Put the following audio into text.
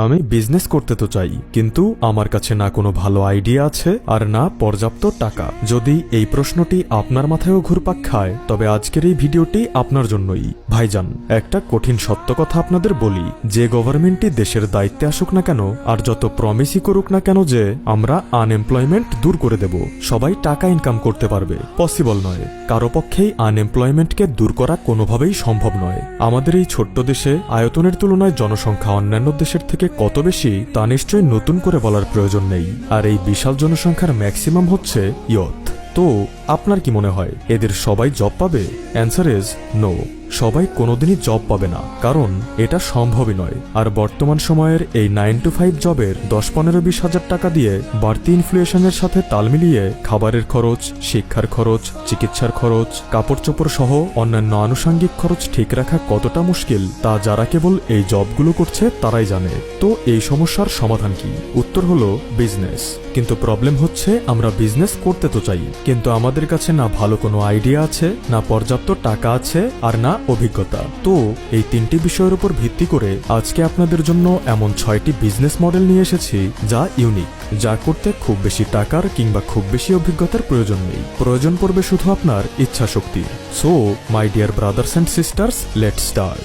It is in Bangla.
আমি বিজনেস করতে তো চাই, কিন্তু আমার কাছে না কোনো ভালো আইডিয়া আছে আর না পর্যাপ্ত টাকা। যদি এই প্রশ্নটি আপনার মাথায়ও ঘুরপাক খায়, তবে আজকের এই ভিডিওটি আপনার জন্যই। ভাইজান, একটা কঠিন সত্য কথা আপনাদের বলি, যে গভর্নমেন্টই দেশের দায়িত্বে আসুক না কেন আর যত প্রমিসই করুক না কেন যে আমরা আনএমপ্লয়মেন্ট দূর করে দেব, সবাই টাকা ইনকাম করতে পারবে, পসিবল নয়। কারো পক্ষেই আনএমপ্লয়মেন্টকে দূর করা কোনোভাবেই সম্ভব নয়। আমাদের এই ছোট্ট দেশে আয়তনের তুলনায় জনসংখ্যা অন্যান্য দেশের থেকে কত বেশি তা নিশ্চয়ই নতুন করে বলার প্রয়োজন নেই। আর এই বিশাল জনসংখ্যার ম্যাক্সিমাম হচ্ছে ইয়থ। তো আপনার কি মনে হয় এদের সবাই জব পাবে? Answer is no. সবাই কোনোদিনই জব পাবে না, কারণ এটা সম্ভবই নয়। আর বর্তমান সময়ের এই 9 to 5 জবের 10-15-20 হাজার টাকা দিয়ে বাড়তি ইনফ্লেশনের সাথে তাল মিলিয়ে খাবারের খরচ, শিক্ষার খরচ, চিকিৎসার খরচ, কাপড় চোপড় সহ অন্যান্য আনুষঙ্গিক খরচ ঠিক রাখা কতটা মুশকিল তা যারা কেবল এই জবগুলো করছে তারাই জানে। তো এই সমস্যার সমাধান কি? উত্তর হলো বিজনেস। কিন্তু প্রবলেম হচ্ছে আমরা বিজনেস করতে তো চাই, কিন্তু আমাদের কাছে না ভালো কোনো আইডিয়া আছে, না পর্যাপ্ত টাকা আছে, আর না অভিজ্ঞতা। তো এই তিনটি বিষয়ের উপর ভিত্তি করে আজকে আপনাদের জন্য এমন 6টি বিজনেস মডেল নিয়ে এসেছি যা ইউনিক, যা করতে খুব বেশি টাকার কিংবা খুব বেশি অভিজ্ঞতার প্রয়োজন নেই। প্রয়োজন পড়বে শুধু আপনার ইচ্ছা শক্তি। So my dear brothers and sisters, let's start.